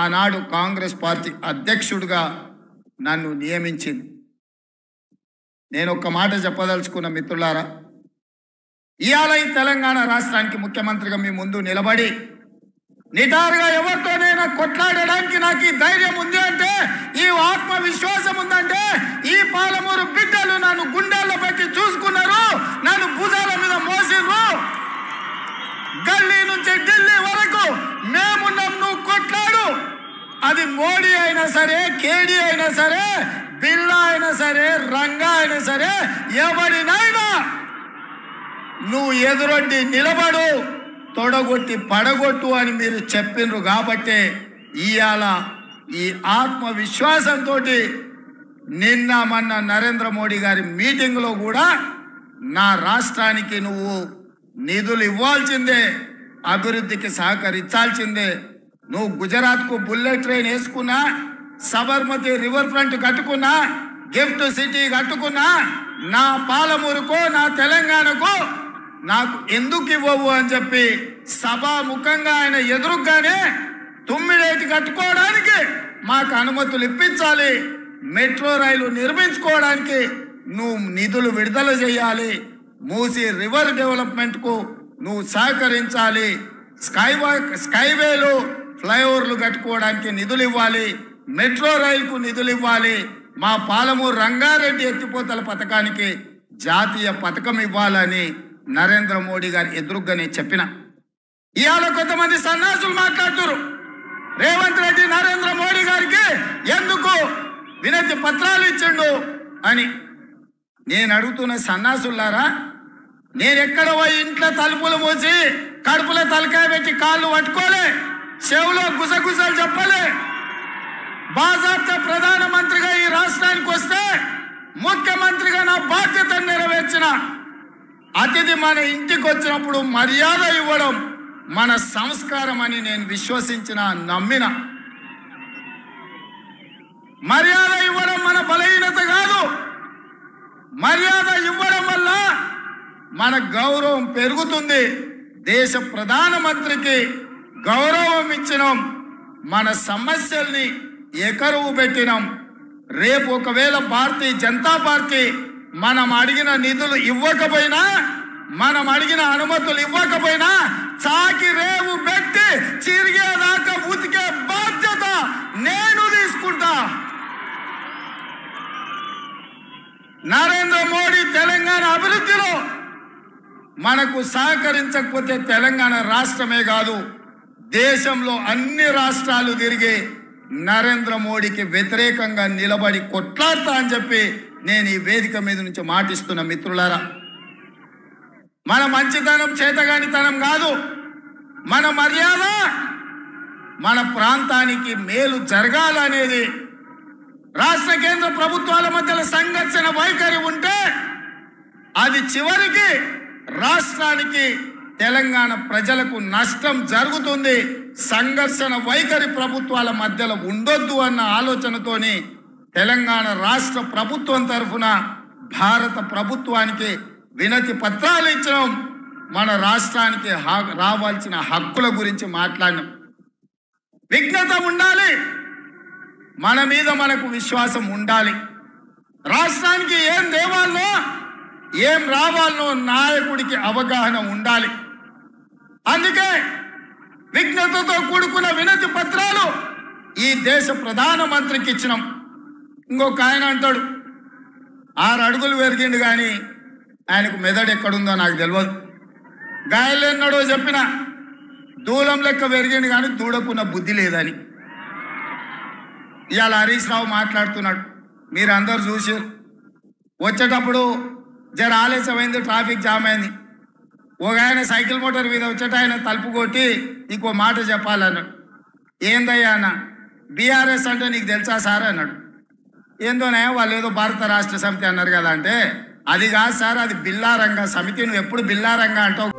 ఆనాడు కాంగ్రెస్ పార్టీ అధ్యక్షుడిగా నన్ను నియమించింది. నేను ఒక్క మాట చెప్పదలుచుకున్న మిత్రులారా, ఇవాళ ఈ తెలంగాణ రాష్ట్రానికి ముఖ్యమంత్రిగా మీ ముందు నిలబడి నిటారుగా ఎవరితోనైనా కొట్లాడడానికి నాకు ఈ ధైర్యం ఉంది అంటే, ఈ ఆత్మవిశ్వాసం ఉందంటే, ఈ పాలమూరు బిడ్డలు నన్ను గుండెల్లో పెట్టి చూసుకున్నారు, నన్ను భుజాల మీద మోసిర్రు. గల్లీ నుంచి ఢిల్లీ వరకు మేమున్నాం, నువ్వు కొట్లాడు. అది మోడీ అయినా సరే, కేడీ అయినా సరే, బిల్లా అయినా సరే, రంగా అయినా సరే, ఎవరినైనా నువ్వు ఎదురొడ్డి నిలబడు, తొడగొట్టి పడగొట్టు అని మీరు చెప్పిండ్రు. కాబట్టి ఇవాళ ఈ ఆత్మవిశ్వాసంతో నిన్న మొన్న నరేంద్ర మోడీ గారి మీటింగ్లో కూడా నా రాష్ట్రానికి నువ్వు నిధులు ఇవ్వాల్సిందే, అభివృద్ధికి సహకరించాల్సిందే. నువ్వు గుజరాత్కు బుల్లెట్ ట్రైన్ వేసుకున్నా, సబర్మతి రివర్ ఫ్రంట్ కట్టుకున్నా, గిఫ్ట్ సిటీ కట్టుకున్నా, నా పాలమూరుకో నా తెలంగాణకు నాకు ఎందుకు ఇవ్వవు అని చెప్పి సభాముఖంగా ఆయన ఎదురుగానే తుమ్మిడేటి కట్టుకోవడానికి మాకు అనుమతులు ఇప్పించాలి, మెట్రో రైలు నిర్మించుకోవడానికి నువ్వు నిధులు విడుదల చేయాలి, మూసి రివర్ డెవలప్మెంట్కు నువ్వు సహకరించాలి, స్కైవేలు ఫ్లైఓవర్లు కట్టుకోవడానికి నిధులు ఇవ్వాలి, మెట్రో రైలుకు నిధులు ఇవ్వాలి, మా పాలమూరు రంగారెడ్డి ఎత్తిపోతల పథకానికి జాతీయ పథకం ఇవ్వాలని నరేంద్ర మోడీ గారి ఎదురుగానే చెప్పిన. ఇవాళ కొంతమంది సన్నాసులు మాట్లాడుతున్నారు, రేవంత్ రెడ్డి నరేంద్ర మోడీ గారికి ఎందుకు వినతి పత్రాలు ఇచ్చిండు అని. నేను అడుగుతున్న సన్నాసులారా, నేను ఎక్కడ పోయి ఇంట్లో తలుపులు మూసి కడుపులో తలకాయ పెట్టి కాళ్ళు పట్టుకోలే, చెవులో గుసగుసలు చెప్పలే. బాజాప్తా ప్రధానమంత్రిగా ఈ రాష్ట్రానికి వస్తే ముఖ్యమంత్రిగా నా బాధ్యతను నెరవేర్చిన. అతిథి మన ఇంటికి వచ్చినప్పుడు మర్యాద ఇవ్వడం మన సంస్కారం అని నేను విశ్వసించిన, నమ్మిన. మర్యాద ఇవ్వడం మన బలహీనత కాదు. మర్యాద ఇవ్వడం వల్ల మన గౌరవం పెరుగుతుంది. దేశ ప్రధానమంత్రికి గౌరవం ఇచ్చినాం, మన సమస్యల్ని ఎకరువు పెట్టినాం. రేపు ఒకవేళ భారతీయ జనతా పార్టీ మనం అడిగిన నిధులు ఇవ్వకపోయినా, మనం అడిగిన అనుమతులు ఇవ్వకపోయినా, చాకి రేవు పెట్టి చిరిగేదాకా ఉతికే బాధ్యత నేను తీసుకుంటా. నరేంద్ర మోడీ తెలంగాణ అభివృద్ధిలో మనకు సహకరించకపోతే తెలంగాణ రాష్ట్రమే కాదు, దేశంలో అన్ని రాష్ట్రాలు తిరిగి నరేంద్ర మోడీకి వ్యతిరేకంగా నిలబడి కొట్లాడతా అని చెప్పి నేను ఈ వేదిక మీద నుంచి మాటిస్తున్న మిత్రులారా. మన మంచితనం చేతగానితనం కాదు, మన మర్యాద మన ప్రాంతానికి మేలు జరగాలనేది. రాష్ట్ర కేంద్ర ప్రభుత్వాల మధ్యలో సంఘర్షణ వైఖరి ఉంటే అది చివరికి రాష్ట్రానికి తెలంగాణ ప్రజలకు నష్టం జరుగుతుంది. సంఘర్షణ వైఖరి ప్రభుత్వాల మధ్యలో ఉండొద్దు అన్న ఆలోచనతోని తెలంగాణ రాష్ట్ర ప్రభుత్వం తరఫున భారత ప్రభుత్వానికి వినతి పత్రాలు ఇచ్చినాం. మన రాష్ట్రానికి రావాల్సిన హక్కుల గురించి మాట్లాడినాం. విఘ్నత ఉండాలి, మన మీద మనకు విశ్వాసం ఉండాలి. రాష్ట్రానికి ఏం దేవాలనో ఏం రావాలనో నాయకుడికి అవగాహన ఉండాలి. అందుకే విఘ్నతతో కూడుకున్న వినతి పత్రాలు ఈ దేశ ప్రధానమంత్రికి ఇచ్చినాం. ఇంకొక ఆయన అంటాడు 6 అడుగులు పెరిగిండు కానీ ఆయనకు మెదడు ఎక్కడుందో నాకు తెలియదు. గాయలేన్నాడో చెప్పిన దూలం లెక్క పెరిగిండు కానీ దూడకున్న బుద్ధి లేదని. ఇవాళ హరీష్ రావు మాట్లాడుతున్నాడు, మీరు అందరు చూసారు. వచ్చేటప్పుడు జర ఆలస్యమైంది, ట్రాఫిక్ జామ్ అయింది. ఒక ఆయన సైకిల్ మోటార్ మీద వచ్చేట ఆయన తలుపు కొట్టి ఇంకో మాట చెప్పాలన్నాడు. ఏందయ్యా అన్న, బీఆర్ఎస్ అంటే నీకు తెలుసా సార్ అన్నాడు. ఏందోనే వాళ్ళు ఏదో భారత రాష్ట్ర సమితి అన్నారు కదా అంటే, అది కాదు సార్, అది బిల్లారంగ సమితి, నువ్వు ఎప్పుడు బిల్లారంగ అంటావు.